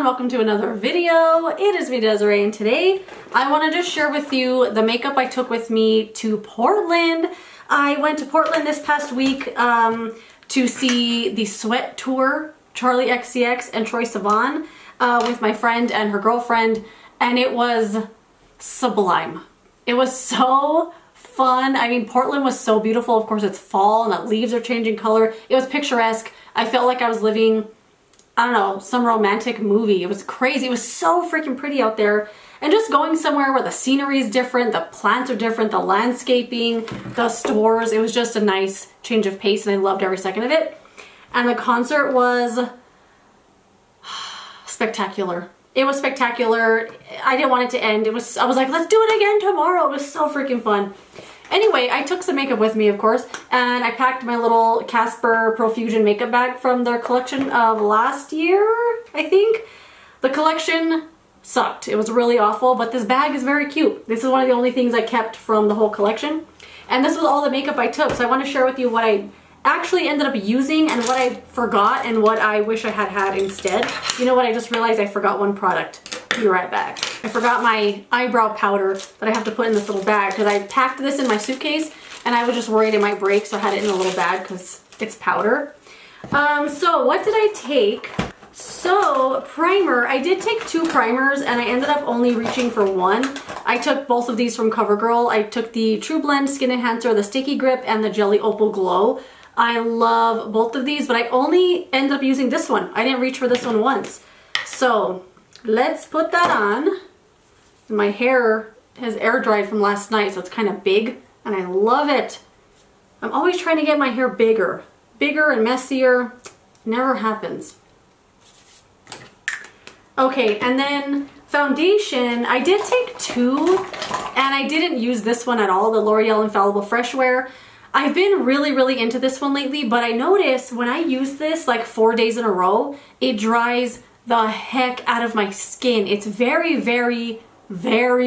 welcome to another video. It is me, Desiree, and today I want to just share with you the makeup I took with me to Portland. I went to Portland this past week to see the Sweat Tour, Charli XCX and Troye Sivan with my friend and her girlfriend, and it was sublime. It was so fun. I mean, Portland was so beautiful. Of course, it's fall and the leaves are changing color. It was picturesque. I felt like I was living, I don't know, some romantic movie. It was crazy. It was so freaking pretty out there. And just going somewhere where the scenery is different, the plants are different, the landscaping, the stores. It was just a nice change of pace and I loved every second of it. And the concert was spectacular. It was spectacular. I didn't want it to end. I was like, let's do it again tomorrow. It was so freaking fun. Anyway, I took some makeup with me, of course, and I packed my little Casper Profusion makeup bag from their collection of last year, I think. The collection sucked. It was really awful, but this bag is very cute. This is one of the only things I kept from the whole collection. And this was all the makeup I took, so I want to share with you what I actually ended up using and what I forgot and what I wish I had had instead. You know what? I just realized I forgot one product. Be right back. I forgot my eyebrow powder that I have to put in this little bag because I packed this in my suitcase and I was just worried it might break, so I had it in a little bag because it's powder. So what did I take? So primer, I did take 2 primers and I ended up only reaching for one. I took both of these from CoverGirl. I took the True Blend Skin Enhancer, the Sticky Grip, and the Jelly Opal Glow. I love both of these, but I only ended up using this one. I didn't reach for this one once. So let's put that on. My hair has air dried from last night, so it's kind of big and I love it. I'm always trying to get my hair bigger and messier. Never happens. Okay, and then foundation, I did take 2 and I didn't use this one at all, the L'Oreal Infallible Fresh Wear. I've been really into this one lately, but I noticed when I use this like 4 days in a row, it dries the heck out of my skin. It's very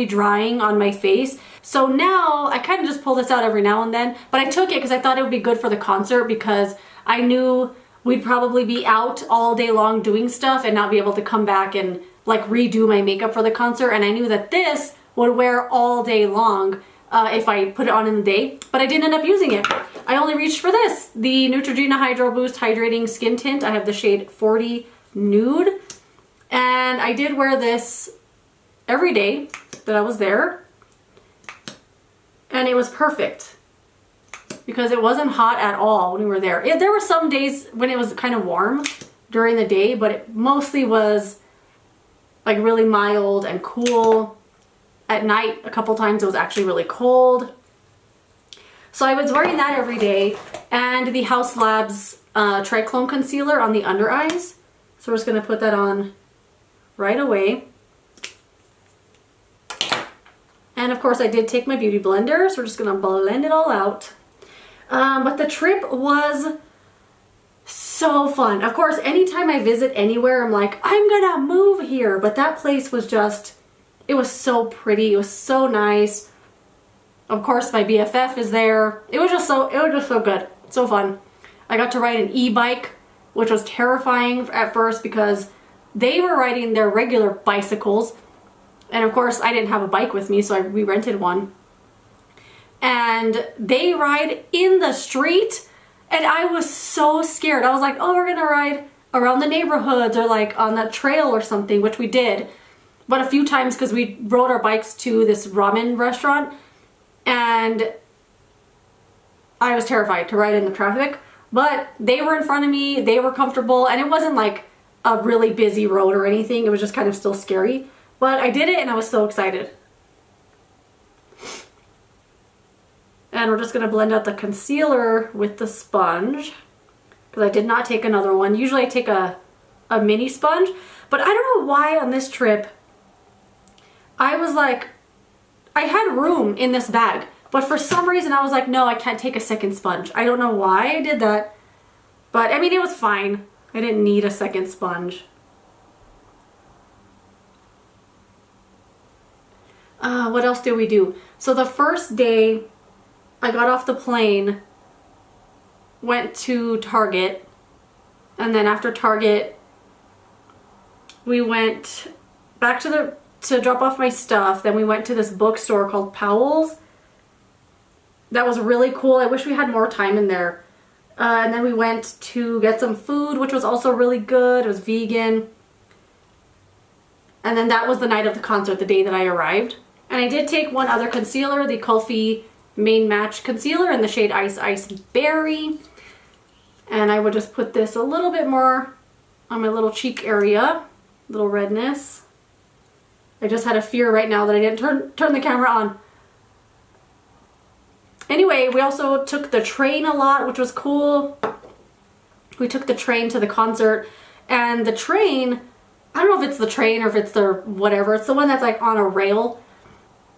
drying on my face. So now I kind of just pull this out every now and then, but I took it because I thought it would be good for the concert because I knew we'd probably be out all day long doing stuff and not be able to come back and like redo my makeup for the concert. And I knew that this would wear all day long if I put it on in the day, but I didn't end up using it. I only reached for this, the Neutrogena Hydro Boost Hydrating Skin Tint. I have the shade 40 Nude, and I did wear this every day that I was there, and it was perfect because it wasn't hot at all when we were there. There were some days when it was kind of warm during the day, but it mostly was like really mild and cool. At night, a couple times it was actually really cold. So I was wearing that every day, and the Haus Labs Triclone Concealer on the under eyes. So we're just gonna put that on right away. And of course I did take my beauty blender, so we're just gonna blend it all out. But the trip was so fun. Of course, anytime I visit anywhere, I'm like, I'm gonna move here. But that place was just, it was so pretty. It was so nice. Of course, my BFF is there. It was just so good. So fun. I got to ride an e-bike, which was terrifying at first because they were riding their regular bicycles. And of course, I didn't have a bike with me, so we rented one. And they ride in the street, and I was so scared. I was like, oh, we're gonna ride around the neighborhoods or like on that trail or something, which we did. But a few times because we rode our bikes to this ramen restaurant and I was terrified to ride in the traffic, but they were in front of me, they were comfortable, and it wasn't like a really busy road or anything. It was just kind of still scary, but I did it and I was so excited. And we're just gonna blend out the concealer with the sponge because I did not take another one. Usually I take a mini sponge, but I don't know why on this trip I was like, I had room in this bag, but for some reason I was like, no, I can't take a second sponge. I don't know why I did that, but I mean, it was fine. I didn't need a second sponge. What else did we do? So the first day I got off the plane, went to Target, and then after Target we went back to drop off my stuff. Then we went to this bookstore called Powell's. That was really cool. I wish we had more time in there. And then we went to get some food, which was also really good. It was vegan. And then that was the night of the concert, the day that I arrived. And I did take one other concealer, the Kulfi Main Match Concealer in the shade Ice Ice Berry. And I would just put this a little bit more on my little cheek area, little redness. I just had a fear right now that I didn't turn the camera on. Anyway, we also took the train a lot, which was cool. We took the train to the concert, and the train, I don't know if it's the train or if it's the whatever, it's the one that's like on a rail.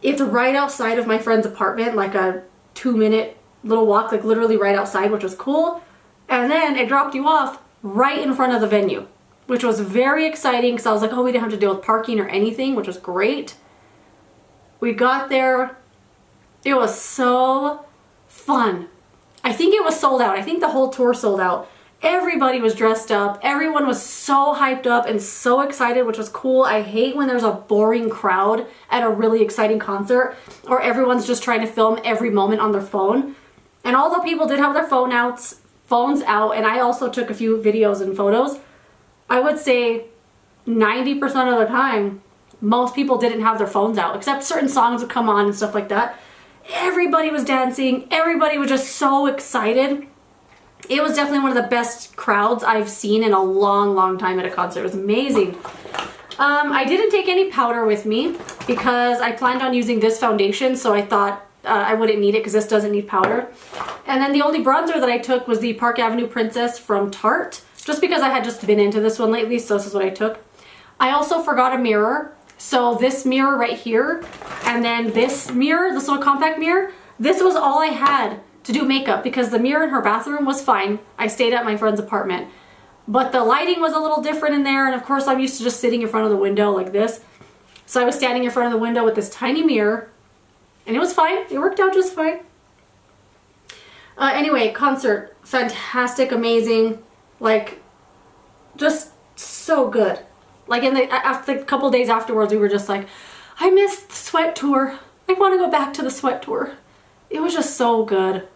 It's right outside of my friend's apartment, like a 2-minute little walk, like literally right outside, which was cool. And then it dropped you off right in front of the venue, which was very exciting because I was like, oh, we didn't have to deal with parking or anything, which was great. We got there. It was so fun. I think it was sold out. I think the whole tour sold out. Everybody was dressed up. Everyone was so hyped up and so excited, which was cool. I hate when there's a boring crowd at a really exciting concert or everyone's just trying to film every moment on their phone. And although people did have their phones out, and I also took a few videos and photos, I would say 90% of the time, most people didn't have their phones out, except certain songs would come on and stuff like that. Everybody was dancing. Everybody was just so excited. It was definitely one of the best crowds I've seen in a long, long time at a concert. It was amazing. I didn't take any powder with me because I planned on using this foundation, so I thought I wouldn't need it because this doesn't need powder. And then the only bronzer that I took was the Park Avenue Princess from Tarte, just because I had just been into this one lately, so this is what I took. I also forgot a mirror. So this mirror right here, and then this mirror, this little compact mirror, this was all I had to do makeup because the mirror in her bathroom was fine. I stayed at my friend's apartment. But the lighting was a little different in there, and of course I'm used to just sitting in front of the window like this. So I was standing in front of the window with this tiny mirror, and it was fine. It worked out just fine. Anyway, concert, fantastic, amazing, like, just so good. Like after a couple days afterwards, we were just like, I missed the Sweat Tour. I want to go back to the Sweat Tour. It was just so good.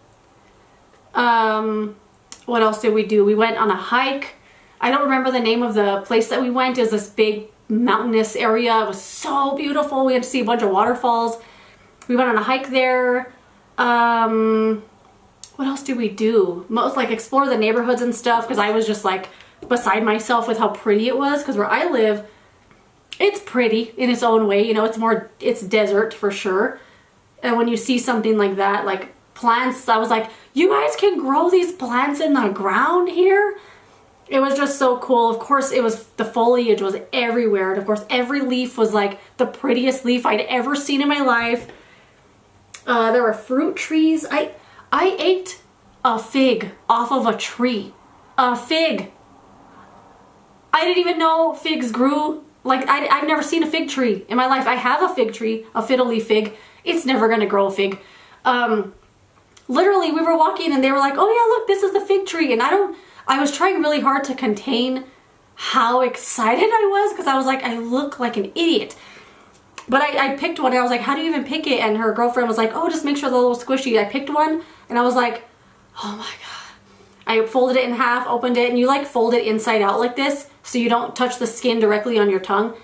What else did we do? We went on a hike. I don't remember the name of the place that we went. It was this big mountainous area. It was so beautiful. We had to see a bunch of waterfalls. We went on a hike there. What else did we do? Most like explore the neighborhoods and stuff because I was just like beside myself with how pretty it was, because where I live, it's pretty in its own way, you know, it's desert for sure. And when you see something like that, like plants, I was like, you guys can grow these plants in the ground here? It was just so cool. Of course, the foliage was everywhere, and of course every leaf was like the prettiest leaf I'd ever seen in my life. There were fruit trees. I ate a fig off of a tree. A fig. I didn't even know figs grew. Like, I've never seen a fig tree in my life. I have a fig tree, a fiddle leaf fig. It's never gonna grow a fig. Literally, we were walking and they were like, oh yeah, look, this is the fig tree. And I was trying really hard to contain how excited I was because I was like, I look like an idiot. But I picked one and I was like, how do you even pick it? And her girlfriend was like, oh, just make sure they're a little squishy. I picked one and I was like, oh my God. I folded it in half, opened it, and you like fold it inside out like this so you don't touch the skin directly on your tongue.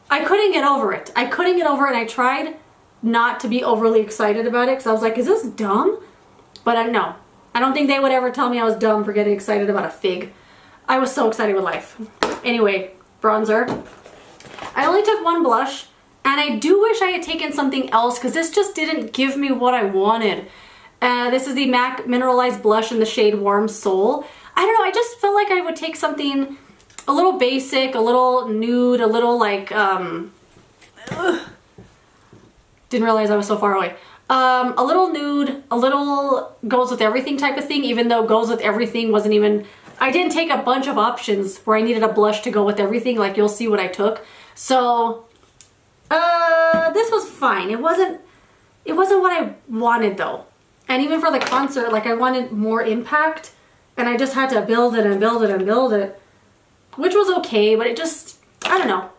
I couldn't get over it. I couldn't get over it, and I tried not to be overly excited about it because I was like, is this dumb? But no, I don't think they would ever tell me I was dumb for getting excited about a fig. I was so excited with life. Anyway, bronzer. I only took one blush, and I do wish I had taken something else because this just didn't give me what I wanted. This is the MAC Mineralized Blush in the shade Warm Soul. I don't know, I just felt like I would take something a little basic, a little nude, a little like, didn't realize I was so far away. A little nude, a little goes with everything type of thing, even though goes with everything wasn't even, I didn't take a bunch of options where I needed a blush to go with everything, like you'll see what I took. So, this was fine. It wasn't what I wanted though. And even for the concert, like I wanted more impact, and I just had to build it and build it and build it. which was okay, but it just, I don't know.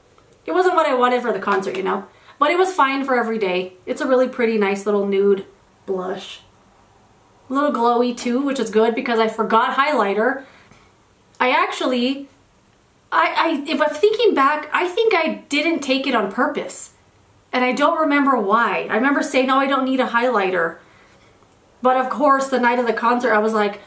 It wasn't what I wanted for the concert, you know? But it was fine for every day. It's a really pretty, nice little nude blush. A little glowy too, which is good because I forgot highlighter. I actually, if I'm thinking back, I think I didn't take it on purpose. And I don't remember why. I remember saying, oh, I don't need a highlighter. But of course, the night of the concert, I was like,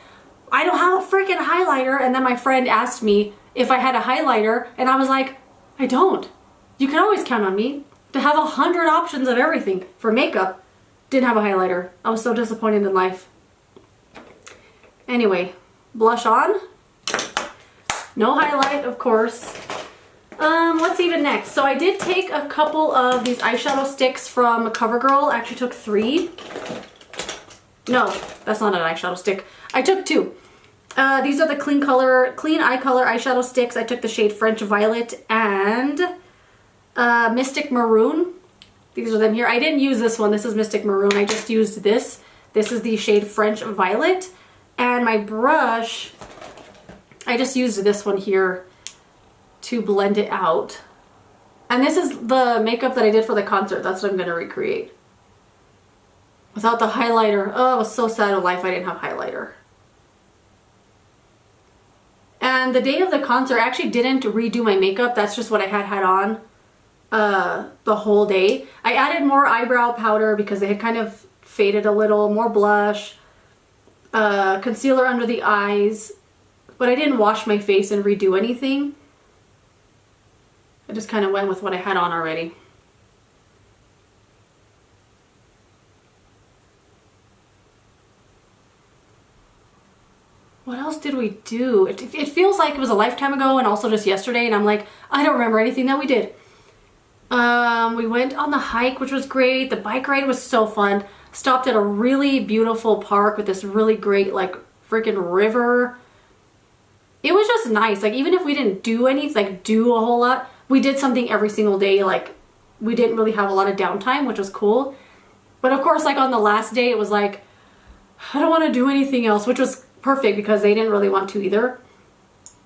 I don't have a freaking highlighter. And then my friend asked me if I had a highlighter. And I was like, I don't. You can always count on me to have 100 options of everything for makeup. Didn't have a highlighter. I was so disappointed in life. Anyway, blush on. No highlight, of course. What's even next? So I did take a couple of these eyeshadow sticks from CoverGirl. I actually took 3. No, that's not an eyeshadow stick. I took 2. These are the Clean Eye Color eyeshadow sticks. I took the shade French Violet and Mystic Maroon. These are them here. I didn't use this one. This is Mystic Maroon. I just used this. This is the shade French Violet. And my brush, I just used this one here to blend it out. And this is the makeup that I did for the concert. That's what I'm going to recreate. Without the highlighter. Oh, it was so sad in life I didn't have highlighter. And the day of the concert, I actually didn't redo my makeup. That's just what I had on the whole day. I added more eyebrow powder because they had kind of faded a little. More blush. Concealer under the eyes. But I didn't wash my face and redo anything. I just kind of went with what I had on already. What else did we do? It feels like it was a lifetime ago and also just yesterday, and I'm like, I don't remember anything that we did. We went on the hike, which was great. The bike ride was so fun. Stopped at a really beautiful park with this really great, like, freaking river. It was just nice. Like, even if we didn't do anything, like, do a whole lot, we did something every single day. Like, we didn't really have a lot of downtime, which was cool. But of course, like, on the last day, it was like, I don't want to do anything else, which was perfect because they didn't really want to either.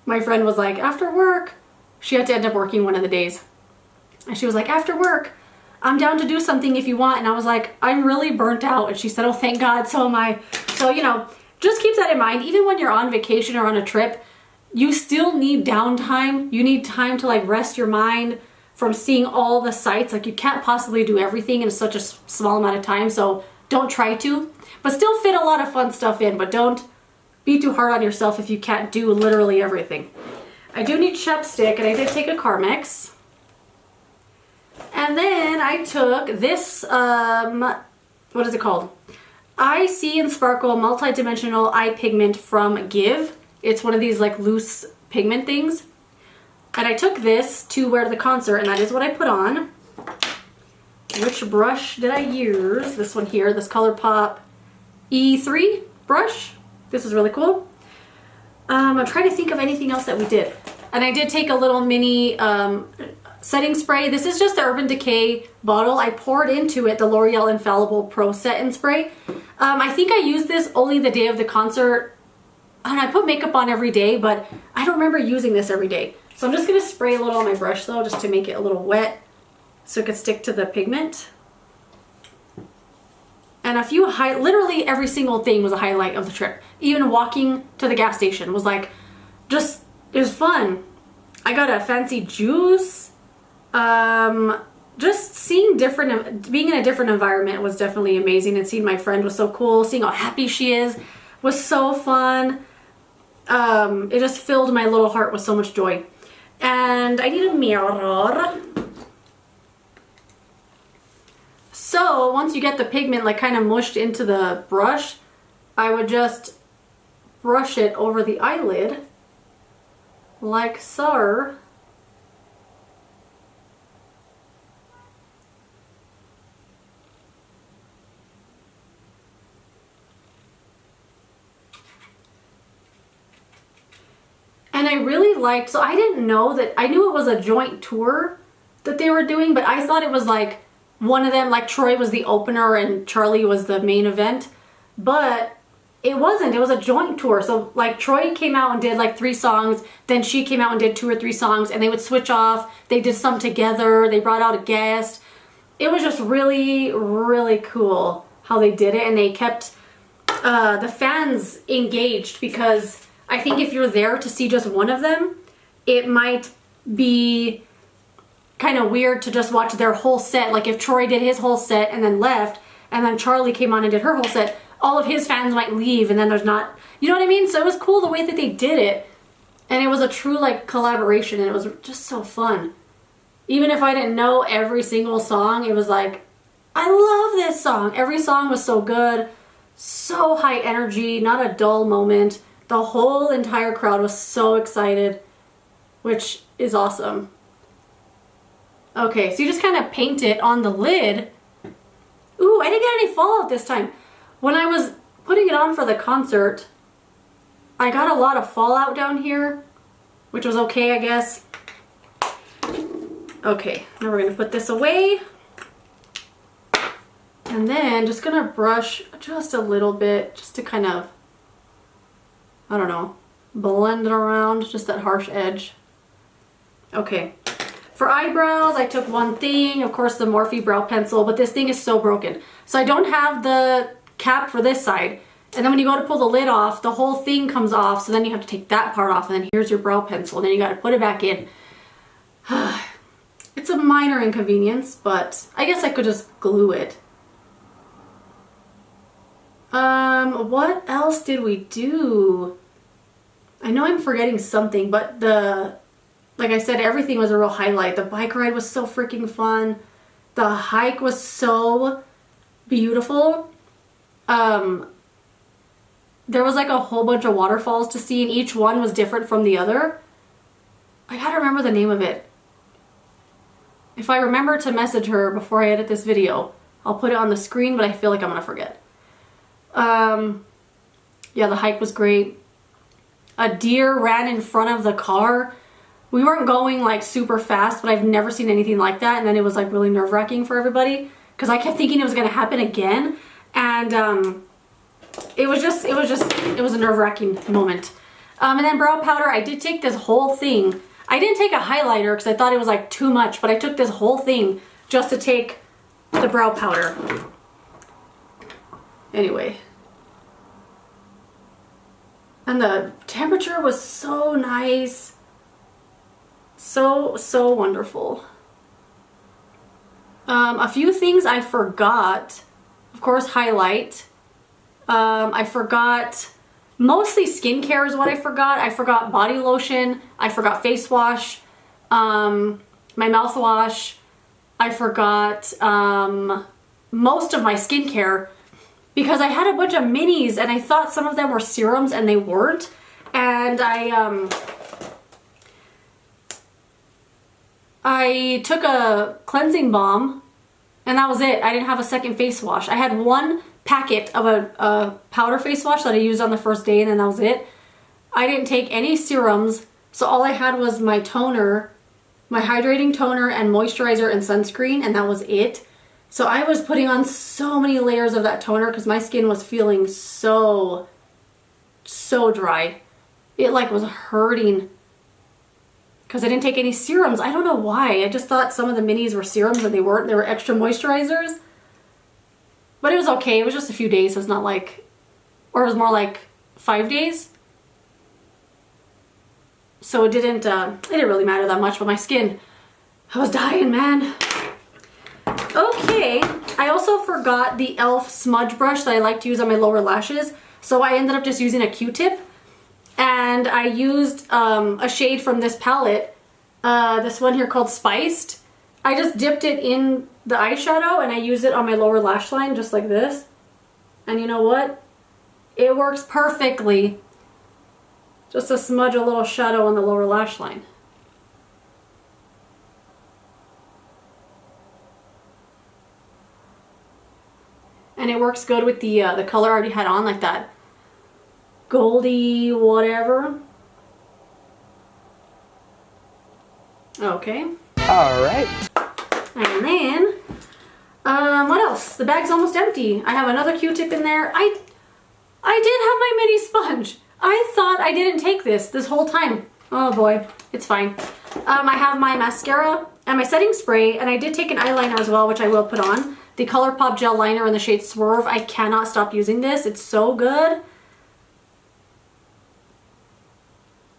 My friend was like, after work, she had to end up working one of the days. And she was like, after work, I'm down to do something if you want. And I was like, I'm really burnt out. And she said, oh, thank God, so am I. So, you know, just keep that in mind. Even when you're on vacation or on a trip, you still need downtime. You need time to, like, rest your mind from seeing all the sights. Like, you can't possibly do everything in such a small amount of time. So don't try to. But still fit a lot of fun stuff in. But don't be too hard on yourself if you can't do literally everything. I do need chapstick, and I did take a Carmex. And then I took this, what is it called? Eye See and Sparkle Multi-Dimensional Eye Pigment from Give. It's one of these, like, loose pigment things. And I took this to wear to the concert, and that is what I put on. Which brush did I use? This one here, this ColourPop E3 brush. This is really cool. I'm trying to think of anything else that we did. And I did take a little mini setting spray. This is just the Urban Decay bottle. I poured into it the L'Oreal Infallible Pro Set and Spray. I think I used this only the day of the concert. And I put makeup on every day, but I don't remember using this every day. So I'm just going to spray a little on my brush though, just to make it a little wet so it could stick to the pigment. And a few literally every single thing was a highlight of the trip. Even walking to the gas station was like, just, it was fun. I got a fancy juice. Just seeing being in a different environment was definitely amazing, and seeing my friend was so cool. Seeing how happy she is was so fun. It just filled my little heart with so much joy. And I need a mirror. So once you get the pigment like kind of mushed into the brush, I would just brush it over the eyelid like so. And I really liked, so I didn't know that, I knew it was a joint tour that they were doing, but I thought it was like one of them, like Troy was the opener and Charlie was the main event. But It wasn't. It was a joint tour. So like Troy came out and did like 3 songs. Then she came out and did 2 or 3 songs, and they would switch off. They did some together. They brought out a guest. It was just really, really cool how they did it, and they kept the fans engaged, because I think if you're there to see just one of them, it might be kind of weird to just watch their whole set. Like if Troy did his whole set and then left, and then Charlie came on and did her whole set, all of his fans might leave, and then there's not, you know what I mean? So it was cool the way that they did it, and it was a true like collaboration, and it was just so fun. Even if I didn't know every single song, it was like, I love this song. Every song was so good, so high energy, not a dull moment. The whole entire crowd was so excited, which is awesome. Okay, so you just kind of paint it on the lid. Ooh, I didn't get any fallout this time. When I was putting it on for the concert, I got a lot of fallout down here, which was okay, I guess. Okay, now we're gonna put this away. And then just gonna brush just a little bit, just to kind of, I don't know, blend it around, just that harsh edge. Okay. For eyebrows, I took one thing, of course the Morphe brow pencil, but this thing is so broken. So I don't have the cap for this side. And then when you go to pull the lid off, the whole thing comes off, so then you have to take that part off, and then here's your brow pencil, and then you gotta put it back in. It's a minor inconvenience, but I guess I could just glue it. What else did we do? I know I'm forgetting something, but like I said, everything was a real highlight. The bike ride was so freaking fun. The hike was so beautiful. There was like a whole bunch of waterfalls to see, and each one was different from the other. I gotta remember the name of it. If I remember to message her before I edit this video, I'll put it on the screen, but I feel like I'm gonna forget. Yeah, the hike was great. A deer ran in front of the car. We weren't going like super fast, but I've never seen anything like that. And then it was like really nerve-wracking for everybody, because I kept thinking it was gonna happen again. And it was a nerve-wracking moment. And then brow powder, I did take this whole thing. I didn't take a highlighter because I thought it was like too much, but I took this whole thing just to take the brow powder. Anyway. And the temperature was so nice. So wonderful. A few things I forgot. Of course, highlight. I forgot, mostly skincare is what I forgot. I forgot body lotion. I forgot face wash. My mouthwash. I forgot most of my skincare, because I had a bunch of minis and I thought some of them were serums and they weren't. And I took a cleansing balm and that was it. I didn't have a second face wash. I had one packet of a powder face wash that I used on the first day, and then that was it. I didn't take any serums, so all I had was my toner, my hydrating toner and moisturizer and sunscreen, and that was it. So I was putting on so many layers of that toner because my skin was feeling so dry. It like was hurting because I didn't take any serums. I don't know why. I just thought some of the minis were serums and they weren't. They were extra moisturizers. But it was okay. It was just a few days, so it's not like, or it was more like 5 days. So it didn't really matter that much, but my skin, I was dying, man. Okay, I also forgot the e.l.f. smudge brush that I like to use on my lower lashes. So I ended up just using a Q-tip. And I used a shade from this palette, this one here called Spiced. I just dipped it in the eyeshadow and I used it on my lower lash line just like this. And you know what? It works perfectly. Just to smudge a little shadow on the lower lash line. And it works good with the color I already had on, like that goldy whatever. Okay. All right. And then, what else? The bag's almost empty. I have another Q-tip in there. I did have my mini sponge. I thought I didn't take this whole time. Oh boy, it's fine. I have my mascara and my setting spray, and I did take an eyeliner as well, which I will put on. The ColourPop gel liner in the shade Swerve. I cannot stop using this. It's so good.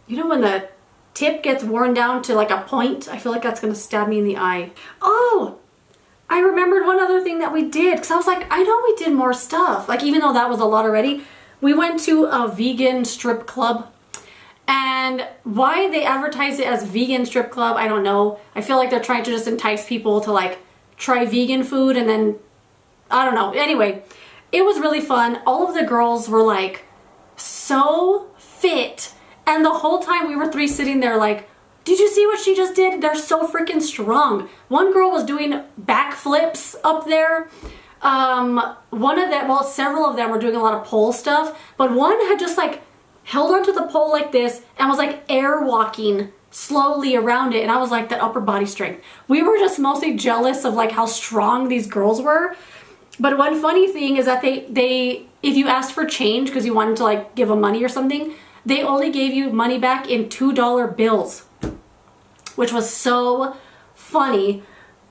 You know when the tip gets worn down to like a point? I feel like that's gonna stab me in the eye. Oh, I remembered one other thing that we did, because I was like, I know we did more stuff. Like, even though that was a lot already, we went to a vegan strip club. And why they advertise it as vegan strip club, I don't know. I feel like they're trying to just entice people to like try vegan food, and then, I don't know. Anyway, it was really fun. All of the girls were like so fit. And the whole time we were three sitting there like, did you see what she just did? They're so freaking strong. One girl was doing backflips up there. One of them, well, several of them were doing a lot of pole stuff, but one had just like held onto the pole like this and was like air walking slowly around it. And I was like, that upper body strength. We were just mostly jealous of like how strong these girls were. But one funny thing is that they if you asked for change because you wanted to like give them money or something, they only gave you money back in $2 bills, which was so funny.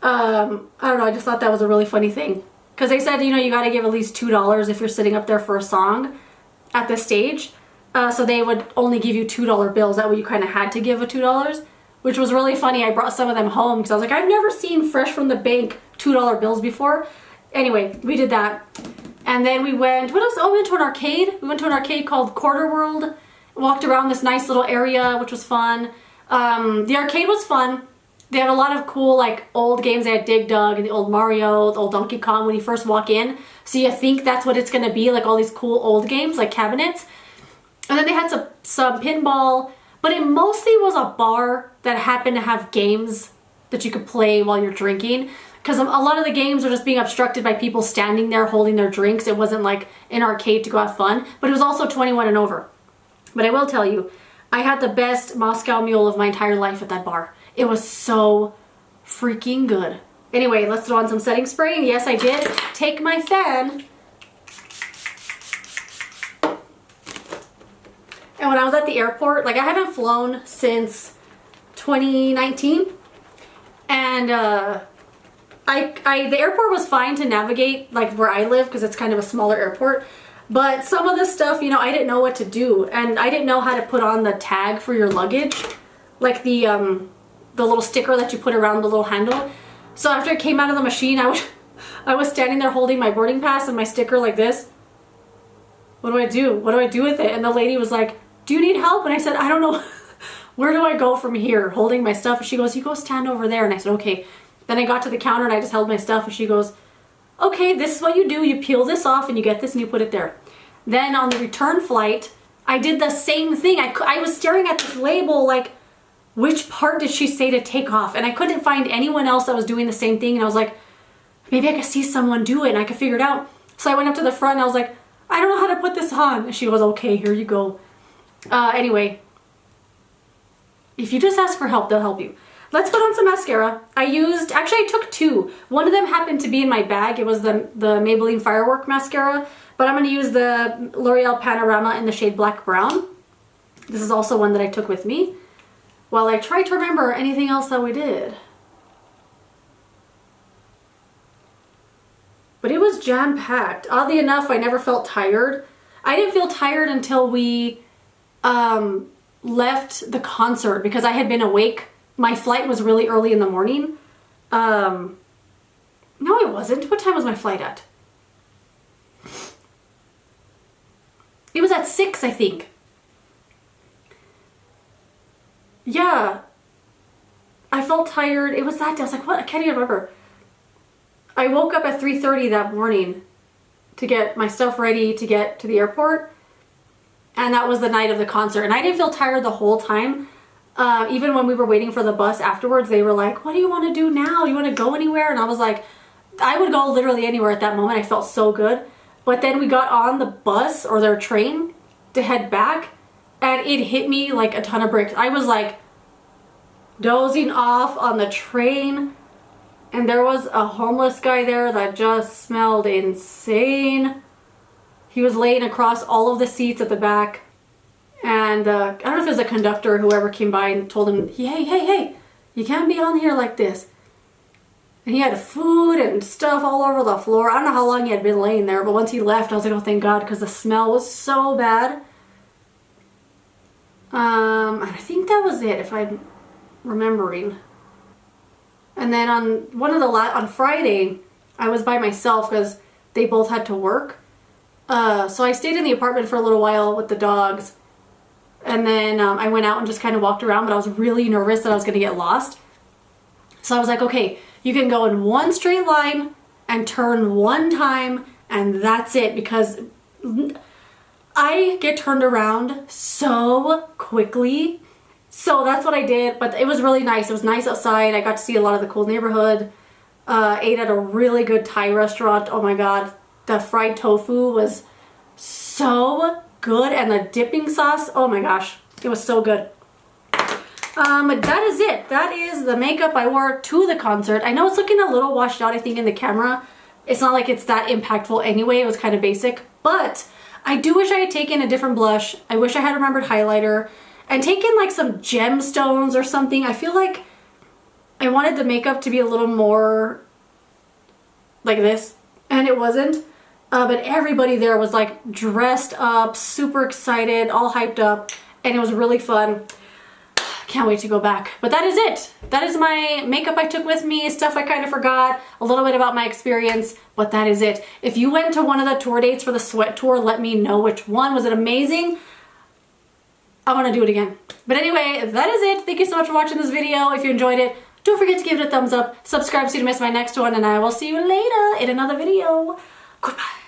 I don't know, I just thought that was a really funny thing. Because they said, you know, you got to give at least $2 if you're sitting up there for a song at the stage. So they would only give you $2 bills. That way you kind of had to give a $2, which was really funny. I brought some of them home because I was like, I've never seen fresh from the bank $2 bills before. Anyway, we did that. And then we went, what else? Oh, we went to an arcade. We went to an arcade called Quarter World. Walked around this nice little area, which was fun. The arcade was fun. They had a lot of cool like old games. They had Dig Dug and the old Mario, the old Donkey Kong when you first walk in. So you think that's what it's gonna be, like all these cool old games, like cabinets. And then they had some pinball, but it mostly was a bar that happened to have games that you could play while you're drinking. Because a lot of the games are just being obstructed by people standing there holding their drinks. It wasn't like an arcade to go have fun, but it was also 21 and over. But I will tell you, I had the best Moscow Mule of my entire life at that bar. It was so freaking good. Anyway, let's throw on some setting spray. And yes, I did take my fan. And when I was at the airport, like I haven't flown since 2019. And the airport was fine to navigate, like where I live, because it's kind of a smaller airport. But some of the stuff, you know, I didn't know what to do. And I didn't know how to put on the tag for your luggage. Like the little sticker that you put around the little handle. So after it came out of the machine, I was standing there holding my boarding pass and my sticker like this. What do I do? What do I do with it? And the lady was like, do you need help? And I said, I don't know. Where do I go from here? Holding my stuff. And she goes, you go stand over there. And I said, okay. Then I got to the counter and I just held my stuff. And she goes, okay, this is what you do. You peel this off and you get this and you put it there. Then on the return flight, I did the same thing. I was staring at this label like, which part did she say to take off? And I couldn't find anyone else that was doing the same thing. And I was like, maybe I could see someone do it and I could figure it out. So I went up to the front and I was like, I don't know how to put this on. And she goes, okay, here you go. Anyway, if you just ask for help, they'll help you. Let's put on some mascara. Actually I took two. One of them happened to be in my bag. It was the Maybelline Firework mascara, but I'm gonna use the L'Oreal Panorama in the shade Black Brown. This is also one that I took with me while I try to remember anything else that we did. But it was jam-packed. Oddly enough, I never felt tired. I didn't feel tired until we left the concert because I had been awake. My flight was really early in the morning. No, it wasn't. What time was my flight at? It was at 6, I think. Yeah. I felt tired. It was that day. I was like, what? I can't even remember. I woke up at 3:30 that morning to get my stuff ready to get to the airport. And that was the night of the concert. And I didn't feel tired the whole time. Even when we were waiting for the bus afterwards, they were like, what do you want to do now? You want to go anywhere? And I was like, I would go literally anywhere at that moment. I felt so good. But then we got on the bus or their train to head back. And it hit me like a ton of bricks. I was like dozing off on the train. And there was a homeless guy there that just smelled insane. He was laying across all of the seats at the back. And I don't know if it was a conductor or whoever came by and told him, hey, you can't be on here like this. And he had food and stuff all over the floor. I don't know how long he had been laying there, but once he left, I was like, oh, thank God, because the smell was so bad. I think that was it, if I'm remembering. And then on Friday, I was by myself because they both had to work. So I stayed in the apartment for a little while with the dogs. And then I went out and just kind of walked around, but I was really nervous that I was going to get lost. So I was like, okay, you can go in one straight line and turn one time, and that's it, because I get turned around so quickly. So that's what I did, but it was really nice. It was nice outside. I got to see a lot of the cool neighborhood. Ate at a really good Thai restaurant. Oh my God. The fried tofu was so good, and the dipping sauce, oh my gosh, it was so good. That is it. That is the makeup I wore to the concert. I know it's looking a little washed out, I think, in the camera. It's not like it's that impactful anyway. It was kind of basic, but I do wish I had taken a different blush. I wish I had remembered highlighter and taken like some gemstones or something. I feel like I wanted the makeup to be a little more like this, and it wasn't. But everybody there was like dressed up, super excited, all hyped up, and it was really fun. Can't wait to go back. But that is it. That is my makeup I took with me, stuff I kind of forgot, a little bit about my experience, but that is it. If you went to one of the tour dates for the sweat tour, let me know which one. Was it amazing? I want to do it again. But anyway, that is it. Thank you so much for watching this video. If you enjoyed it, don't forget to give it a thumbs up, subscribe so you don't miss my next one, and I will see you later in another video. Goodbye.